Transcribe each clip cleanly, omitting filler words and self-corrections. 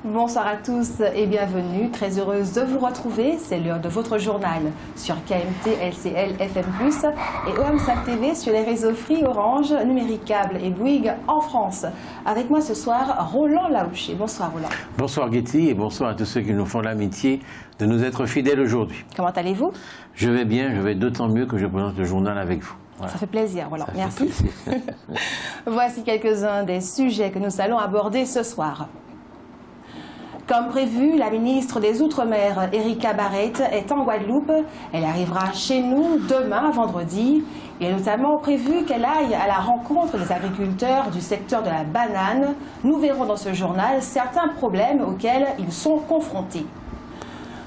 Bonsoir à tous et bienvenue. Très heureuse de vous retrouver. C'est l'heure de votre journal sur KMT, LCL, FM+, et OMSAC TV sur les réseaux Free, Orange, Numéricable et Bouygues en France. Avec moi ce soir, Roland Laouché. Bonsoir Roland. Bonsoir Getty et bonsoir à tous ceux qui nous font l'amitié de nous être fidèles aujourd'hui. Comment allez-vous? Je vais bien, je vais d'autant mieux que je présente le journal avec vous. Voilà. Ça fait plaisir, Roland. Merci. Voici quelques-uns des sujets que nous allons aborder ce soir. Comme prévu, la ministre des Outre-mer, Erika Barrett, est en Guadeloupe. Elle arrivera chez nous demain, vendredi. Il est notamment prévu qu'elle aille à la rencontre des agriculteurs du secteur de la banane. Nous verrons dans ce journal certains problèmes auxquels ils sont confrontés.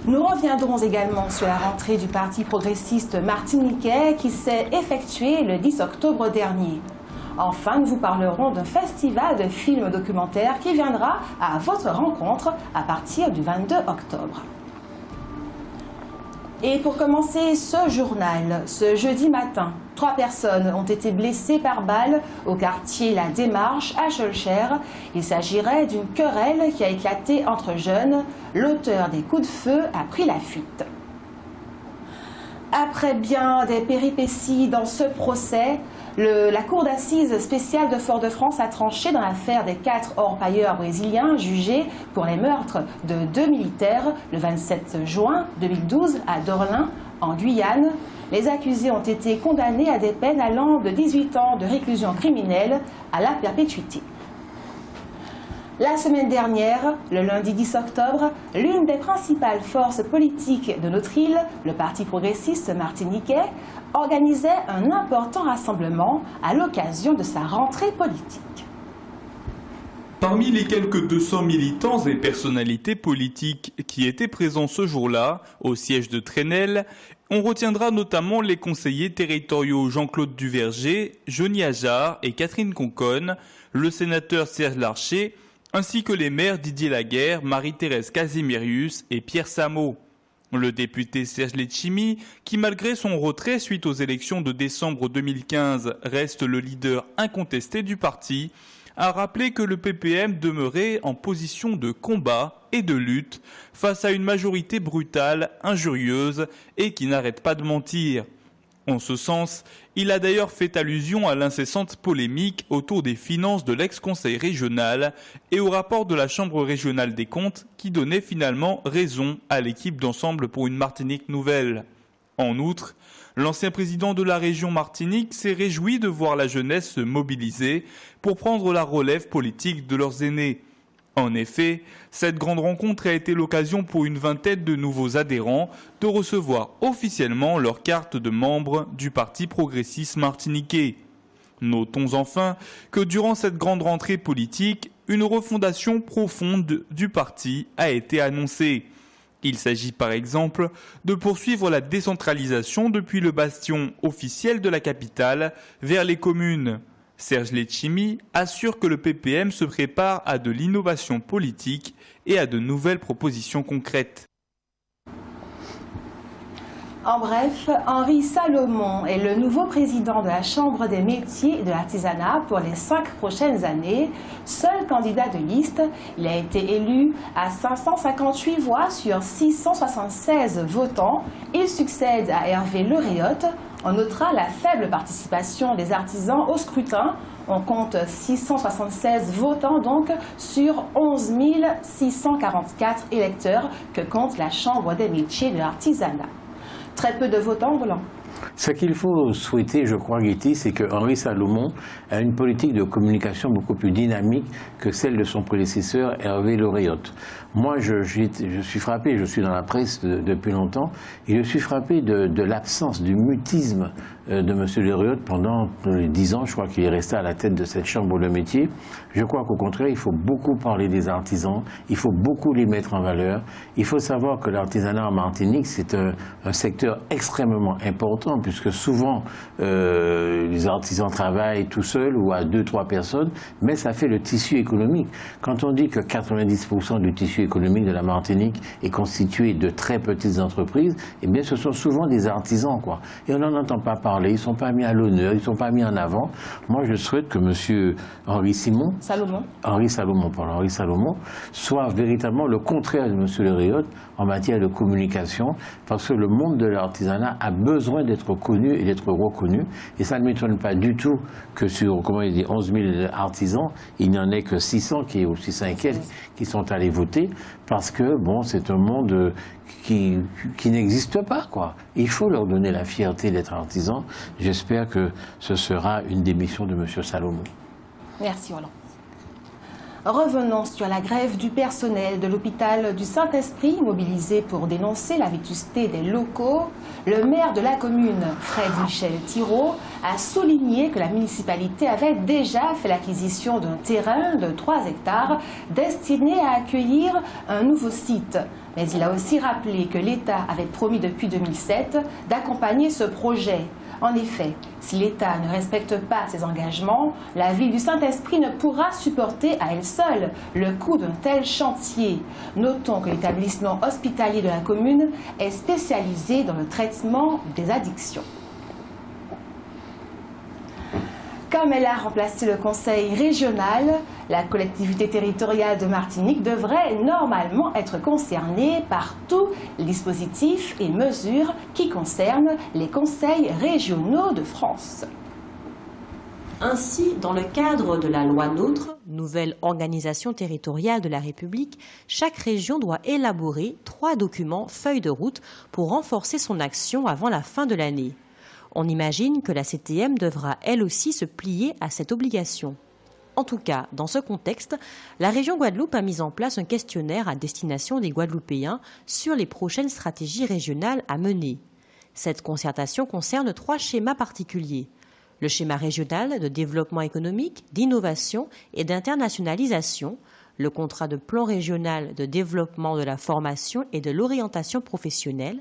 Nous reviendrons également sur la rentrée du Parti progressiste martiniquais qui s'est effectuée le 10 octobre dernier. Enfin, nous vous parlerons d'un festival de films documentaires qui viendra à votre rencontre à partir du 22 octobre. Et pour commencer ce journal, ce jeudi matin, 3 personnes ont été blessées par balle au quartier La Démarche à Schœlcher. Il s'agirait d'une querelle qui a éclaté entre jeunes. L'auteur des coups de feu a pris la fuite. Après bien des péripéties dans ce procès, la Cour d'assises spéciale de Fort-de-France a tranché dans l'affaire des 4 orpailleurs brésiliens jugés pour les meurtres de 2 militaires le 27 juin 2012 à Dorlin, en Guyane. Les accusés ont été condamnés à des peines allant de 18 ans de réclusion criminelle à la perpétuité. La semaine dernière, le lundi 10 octobre, l'une des principales forces politiques de notre île, le Parti progressiste martiniquais, organisait un important rassemblement à l'occasion de sa rentrée politique. Parmi les quelques 200 militants et personnalités politiques qui étaient présents ce jour-là, au siège de Trenel, on retiendra notamment les conseillers territoriaux Jean-Claude Duverger, Johnny Ajar et Catherine Conconne, le sénateur Serge Larcher, ainsi que les maires Didier Laguerre, Marie-Thérèse Casimirius et Pierre Samo. Le député Serge Letchimy, qui malgré son retrait suite aux élections de décembre 2015 reste le leader incontesté du parti, a rappelé que le PPM demeurait en position de combat et de lutte face à une majorité brutale, injurieuse et qui n'arrête pas de mentir. En ce sens, il a d'ailleurs fait allusion à l'incessante polémique autour des finances de l'ex-conseil régional et au rapport de la Chambre régionale des comptes qui donnait finalement raison à l'équipe d'Ensemble pour une Martinique nouvelle. En outre, l'ancien président de la région Martinique s'est réjoui de voir la jeunesse se mobiliser pour prendre la relève politique de leurs aînés. En effet, cette grande rencontre a été l'occasion pour une vingtaine de nouveaux adhérents de recevoir officiellement leur carte de membre du Parti progressiste martiniquais. Notons enfin que durant cette grande rentrée politique, une refondation profonde du parti a été annoncée. Il s'agit par exemple de poursuivre la décentralisation depuis le bastion officiel de la capitale vers les communes. Serge Letchimy assure que le PPM se prépare à de l'innovation politique et à de nouvelles propositions concrètes. En bref, Henri Salomon est le nouveau président de la Chambre des métiers et de l'artisanat pour les 5 prochaines années. Seul candidat de liste, il a été élu à 558 voix sur 676 votants. Il succède à Hervé Le Réot. On notera la faible participation des artisans au scrutin. On compte 676 votants donc sur 11 644 électeurs que compte la Chambre des métiers de l'artisanat. Très peu de votants, Roland. Ce qu'il faut souhaiter, je crois, Getty, c'est que Henri Salomon a une politique de communication beaucoup plus dynamique que celle de son prédécesseur Hervé Le Réot. Moi, je suis frappé, je suis dans la presse depuis longtemps, et je suis frappé de l'absence, du mutisme de M. Le Réot pendant 10 ans. Je crois qu'il est resté à la tête de cette chambre de métier. Je crois qu'au contraire, il faut beaucoup parler des artisans, il faut beaucoup les mettre en valeur. Il faut savoir que l'artisanat en Martinique, c'est un secteur extrêmement important, puisque souvent les artisans travaillent tout seuls ou à 2-3 personnes, mais ça fait le tissu économique. Quand on dit que 90% du tissu économique de la Martinique est constitué de très petites entreprises, eh bien ce sont souvent des artisans, quoi. Et on n'en entend pas parler parler, ils ne sont pas mis à l'honneur, ils ne sont pas mis en avant. Moi, je souhaite que M. Henri Salomon soit véritablement le contraire de M. Le Réautre en matière de communication, parce que le monde de l'artisanat a besoin d'être connu et d'être reconnu. Et ça ne m'étonne pas du tout que sur, 11 000 artisans, il n'y en ait que 600 ou 600 et quelques qui sont allés voter, parce que, bon, c'est un monde qui n'existe pas, quoi. Il faut leur donner la fierté d'être artisans. J'espère que ce sera une des missions de M. Salomon. Merci, Roland. Revenons sur la grève du personnel de l'hôpital du Saint-Esprit, mobilisé pour dénoncer la vétusté des locaux. Le maire de la commune, Fred-Michel Thirault, a souligné que la municipalité avait déjà fait l'acquisition d'un terrain de 3 hectares destiné à accueillir un nouveau site. Mais il a aussi rappelé que l'État avait promis depuis 2007 d'accompagner ce projet. En effet, si l'État ne respecte pas ses engagements, la ville du Saint-Esprit ne pourra supporter à elle seule le coût d'un tel chantier. Notons que l'établissement hospitalier de la commune est spécialisé dans le traitement des addictions. Comme elle a remplacé le conseil régional, la collectivité territoriale de Martinique devrait normalement être concernée par tous les dispositifs et mesures qui concernent les conseils régionaux de France. Ainsi, dans le cadre de la loi NOTRe, nouvelle organisation territoriale de la République, chaque région doit élaborer 3 documents feuilles de route pour renforcer son action avant la fin de l'année. On imagine que la CTM devra elle aussi se plier à cette obligation. En tout cas, dans ce contexte, la région Guadeloupe a mis en place un questionnaire à destination des Guadeloupéens sur les prochaines stratégies régionales à mener. Cette concertation concerne 3 schémas particuliers. Le schéma régional de développement économique, d'innovation et d'internationalisation, le contrat de plan régional de développement de la formation et de l'orientation professionnelle,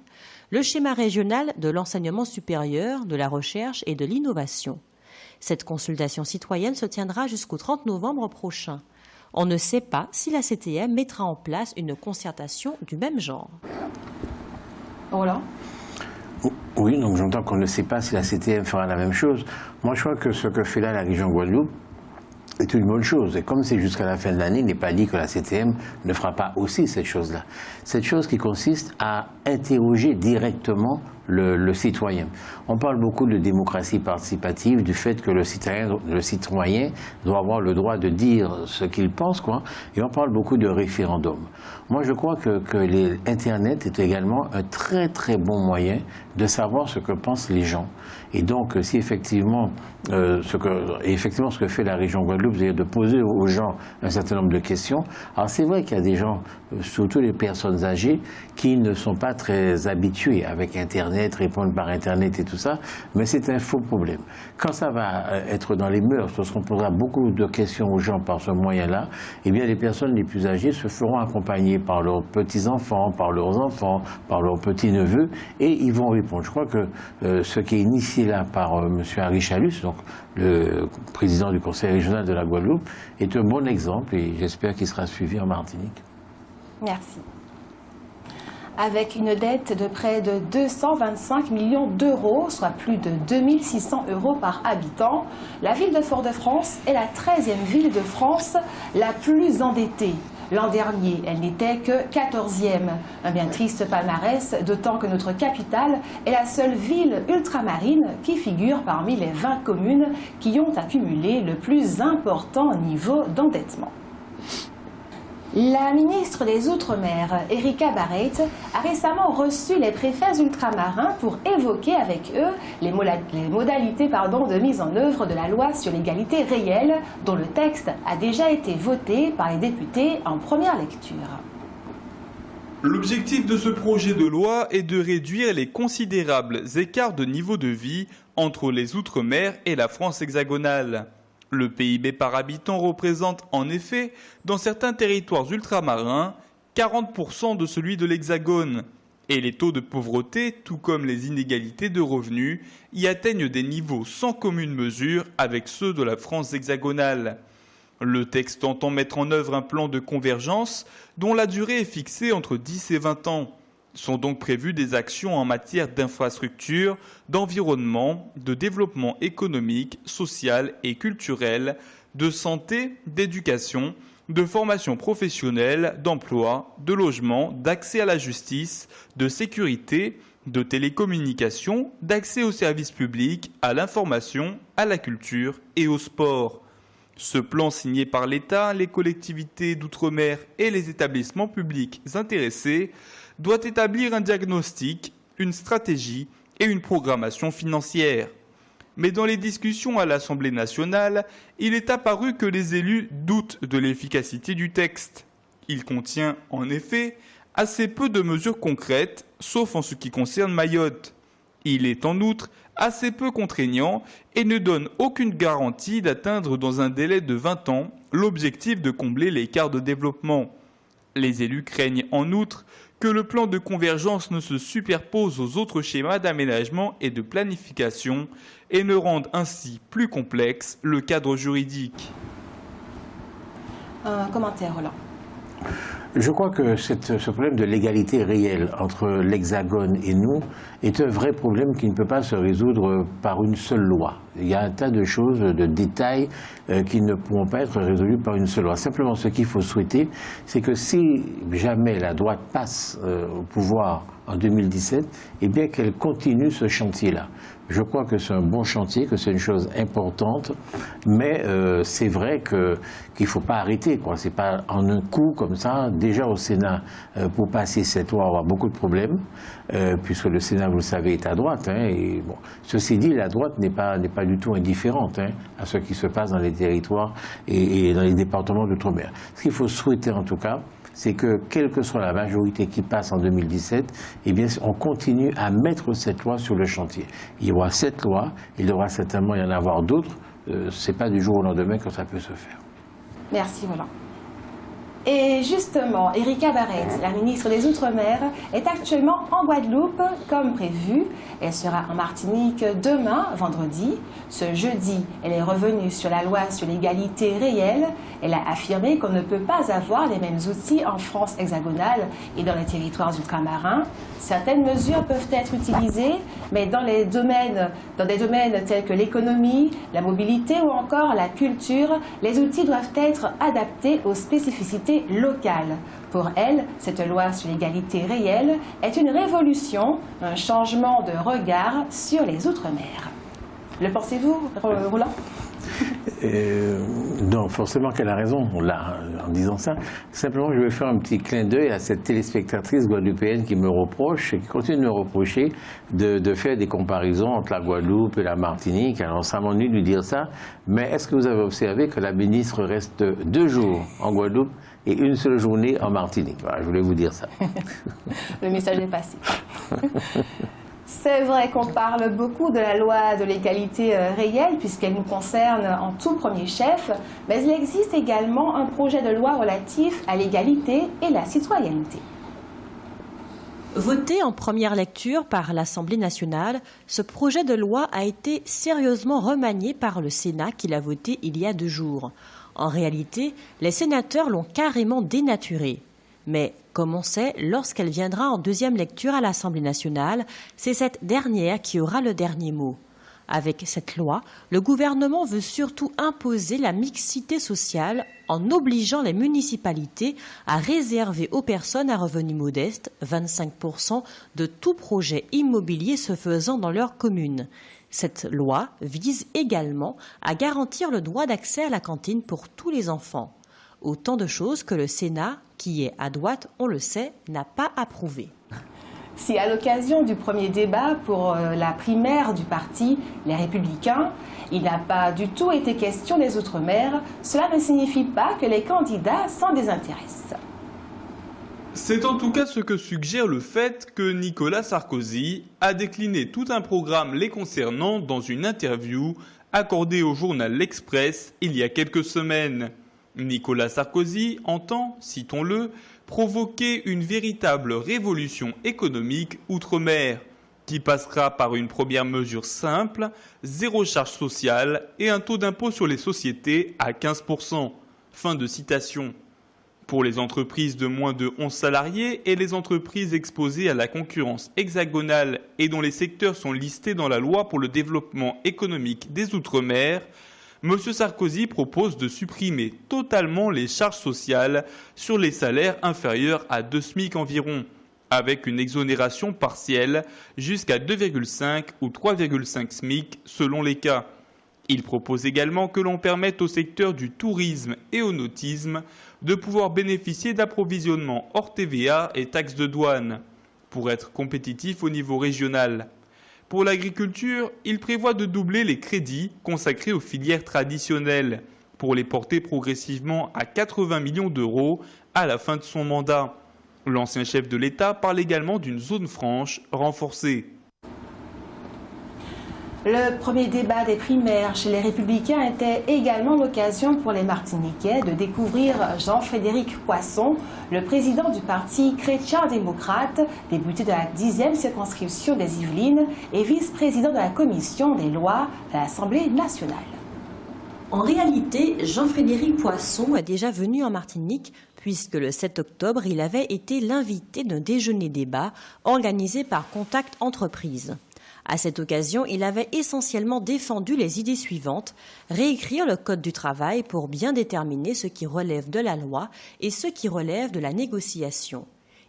le schéma régional de l'enseignement supérieur, de la recherche et de l'innovation. Cette consultation citoyenne se tiendra jusqu'au 30 novembre prochain. On ne sait pas si la CTM mettra en place une concertation du même genre. Roland ? Oui, donc j'entends qu'on ne sait pas si la CTM fera la même chose. Moi, je crois que ce que fait là la région Guadeloupe est une bonne chose. Et comme c'est jusqu'à la fin de l'année, il n'est pas dit que la CTM ne fera pas aussi cette chose-là. Cette chose qui consiste à interroger directement le citoyen. On parle beaucoup de démocratie participative, du fait que le citoyen doit avoir le droit de dire ce qu'il pense, quoi. Et on parle beaucoup de référendum. Moi, je crois que Internet est également un très très bon moyen de savoir ce que pensent les gens. Et donc, si effectivement, ce que fait la région Guadeloupe, c'est de poser aux gens un certain nombre de questions. Alors, c'est vrai qu'il y a des gens, surtout les personnes âgées, qui ne sont pas très habitués avec Internet, répondre par Internet et tout ça, mais c'est un faux problème. Quand ça va être dans les mœurs, lorsqu'on posera beaucoup de questions aux gens par ce moyen-là, eh bien, les personnes les plus âgées se feront accompagner par leurs petits-enfants, par leurs enfants, par leurs petits-neveux, et ils vont répondre. Je crois que ce qui est initié là par M. Harry Chalus, donc le président du Conseil régional de la Guadeloupe, est un bon exemple et j'espère qu'il sera suivi en Martinique. Merci. Avec une dette de près de 225 millions d'euros, soit plus de 2600 € par habitant, la ville de Fort-de-France est la 13e ville de France la plus endettée. L'an dernier, elle n'était que 14e. Un bien triste palmarès, d'autant que notre capitale est la seule ville ultramarine qui figure parmi les 20 communes qui ont accumulé le plus important niveau d'endettement. La ministre des Outre-mer, Erika Barrett, a récemment reçu les préfets ultramarins pour évoquer avec eux les modalités de mise en œuvre de la loi sur l'égalité réelle, dont le texte a déjà été voté par les députés en première lecture. L'objectif de ce projet de loi est de réduire les considérables écarts de niveau de vie entre les Outre-mer et la France hexagonale. Le PIB par habitant représente en effet, dans certains territoires ultramarins, 40% de celui de l'Hexagone. Et les taux de pauvreté, tout comme les inégalités de revenus, y atteignent des niveaux sans commune mesure avec ceux de la France hexagonale. Le texte entend mettre en œuvre un plan de convergence dont la durée est fixée entre 10 et 20 ans. Sont donc prévues des actions en matière d'infrastructure, d'environnement, de développement économique, social et culturel, de santé, d'éducation, de formation professionnelle, d'emploi, de logement, d'accès à la justice, de sécurité, de télécommunications, d'accès aux services publics, à l'information, à la culture et au sport. Ce plan signé par l'État, les collectivités d'outre-mer et les établissements publics intéressés doit établir un diagnostic, une stratégie et une programmation financière. Mais dans les discussions à l'Assemblée nationale, il est apparu que les élus doutent de l'efficacité du texte. Il contient, en effet, assez peu de mesures concrètes, sauf en ce qui concerne Mayotte. Il est en outre assez peu contraignant et ne donne aucune garantie d'atteindre dans un délai de 20 ans l'objectif de combler l'écart de développement. Les élus craignent en outre que le plan de convergence ne se superpose aux autres schémas d'aménagement et de planification et ne rende ainsi plus complexe le cadre juridique. Un commentaire, Roland. Je crois que ce problème de l'égalité réelle entre l'Hexagone et nous est un vrai problème qui ne peut pas se résoudre par une seule loi. Il y a un tas de choses, de détails qui ne pourront pas être résolus par une seule loi. Simplement, ce qu'il faut souhaiter, c'est que si jamais la droite passe au pouvoir en 2017, eh bien qu'elle continue ce chantier-là. Je crois que c'est un bon chantier, que c'est une chose importante, mais c'est vrai qu'il ne faut pas arrêter, quoi. C'est pas en un coup comme ça. Déjà au Sénat, pour passer cette loi, on va avoir beaucoup de problèmes, puisque le Sénat, vous le savez, est à droite. Hein, et bon, ceci dit, la droite n'est pas du tout indifférente à ce qui se passe dans les territoires et dans les départements d'outre-mer. Ce qu'il faut souhaiter en tout cas, c'est que, quelle que soit la majorité qui passe en 2017, eh bien, on continue à mettre cette loi sur le chantier. Il y aura cette loi, il devra certainement y en avoir d'autres. Ce n'est pas du jour au lendemain que ça peut se faire. Merci, Roland. Et justement, Erika Barrette, la ministre des Outre-mer, est actuellement en Guadeloupe, comme prévu. Elle sera en Martinique demain, vendredi. Ce jeudi, elle est revenue sur la loi sur l'égalité réelle. Elle a affirmé qu'on ne peut pas avoir les mêmes outils en France hexagonale et dans les territoires ultramarins. Certaines mesures peuvent être utilisées, mais dans des domaines tels que l'économie, la mobilité ou encore la culture, les outils doivent être adaptés aux spécificités locales. Pour elle, cette loi sur l'égalité réelle est une révolution, un changement de regard sur les Outre-mer. Le pensez-vous, Roland ? Non, forcément qu'elle a raison en disant ça. Simplement, je vais faire un petit clin d'œil à cette téléspectatrice guadeloupéenne qui me reproche et qui continue de me reprocher de faire des comparaisons entre la Guadeloupe et la Martinique. Alors, ça m'ennuie de lui dire ça, mais est-ce que vous avez observé que la ministre reste 2 jours en Guadeloupe et une seule journée en Martinique? Voilà, je voulais vous dire ça. Le message est passé. C'est vrai qu'on parle beaucoup de la loi de l'égalité réelle puisqu'elle nous concerne en tout premier chef, mais il existe également un projet de loi relatif à l'égalité et la citoyenneté. Voté en première lecture par l'Assemblée nationale, ce projet de loi a été sérieusement remanié par le Sénat qui l'a voté il y a 2 jours. En réalité, les sénateurs l'ont carrément dénaturé. Mais, comme on sait, lorsqu'elle viendra en 2e lecture à l'Assemblée nationale, c'est cette dernière qui aura le dernier mot. Avec cette loi, le gouvernement veut surtout imposer la mixité sociale en obligeant les municipalités à réserver aux personnes à revenus modestes 25% de tout projet immobilier se faisant dans leur commune. Cette loi vise également à garantir le droit d'accès à la cantine pour tous les enfants. Autant de choses que le Sénat, qui est à droite, on le sait, n'a pas approuvé. Si à l'occasion du premier débat pour la primaire du parti Les Républicains, il n'a pas du tout été question des Outre-mer, cela ne signifie pas que les candidats s'en désintéressent. C'est en tout cas ce que suggère le fait que Nicolas Sarkozy a décliné tout un programme les concernant dans une interview accordée au journal L'Express il y a quelques semaines. Nicolas Sarkozy entend, citons-le, provoquer une véritable révolution économique outre-mer, qui passera par une première mesure simple, 0 charge sociale et un taux d'impôt sur les sociétés à 15%. Fin de citation. Pour les entreprises de moins de 11 salariés et les entreprises exposées à la concurrence hexagonale et dont les secteurs sont listés dans la loi pour le développement économique des Outre-mer, M. Sarkozy propose de supprimer totalement les charges sociales sur les salaires inférieurs à 2 SMIC environ, avec une exonération partielle jusqu'à 2,5 ou 3,5 SMIC selon les cas. Il propose également que l'on permette au secteur du tourisme et au nautisme de pouvoir bénéficier d'approvisionnement hors TVA et taxes de douane pour être compétitif au niveau régional. Pour l'agriculture, il prévoit de doubler les crédits consacrés aux filières traditionnelles pour les porter progressivement à 80 millions d'euros à la fin de son mandat. L'ancien chef de l'État parle également d'une zone franche renforcée. Le premier débat des primaires chez les Républicains était également l'occasion pour les Martiniquais de découvrir Jean-Frédéric Poisson, le président du parti chrétien-démocrate, député de la 10e circonscription des Yvelines et vice-président de la commission des lois de l'Assemblée nationale. En réalité, Jean-Frédéric Poisson est déjà venu en Martinique puisque le 7 octobre, il avait été l'invité d'un déjeuner-débat organisé par Contact Entreprise. À cette occasion, il avait essentiellement défendu les idées suivantes: réécrire le Code du travail pour bien déterminer ce qui relève de la loi et ce qui relève de la négociation.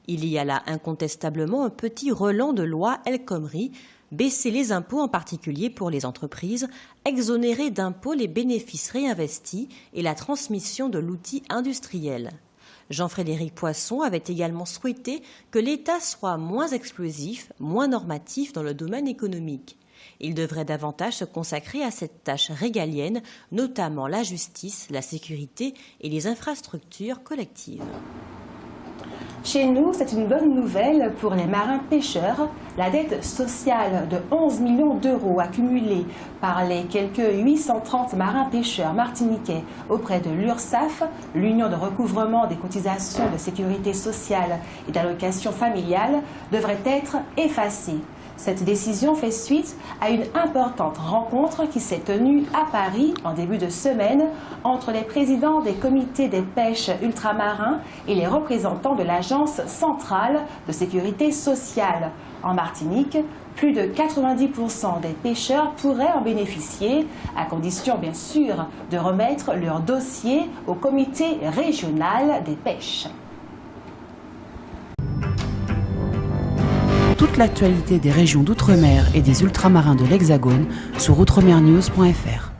Il y a là incontestablement un petit relent de loi El Khomri: baisser les impôts en particulier pour les entreprises, exonérer d'impôts les bénéfices réinvestis et la transmission de l'outil industriel. Jean-Frédéric Poisson avait également souhaité que l'État soit moins explosif, moins normatif dans le domaine économique. Il devrait davantage se consacrer à cette tâche régalienne, notamment la justice, la sécurité et les infrastructures collectives. Chez nous, c'est une bonne nouvelle pour les marins-pêcheurs. La dette sociale de 11 millions d'euros accumulée par les quelques 830 marins-pêcheurs martiniquais auprès de l'URSSAF, l'Union de recouvrement des cotisations de sécurité sociale et d'allocations familiales, devrait être effacée. Cette décision fait suite à une importante rencontre qui s'est tenue à Paris en début de semaine entre les présidents des comités des pêches ultramarins et les représentants de l'Agence centrale de sécurité sociale. En Martinique, plus de 90% des pêcheurs pourraient en bénéficier, à condition bien sûr de remettre leur dossier au comité régional des pêches. Toute l'actualité des régions d'outre-mer et des ultramarins de l'Hexagone sur outremernews.fr.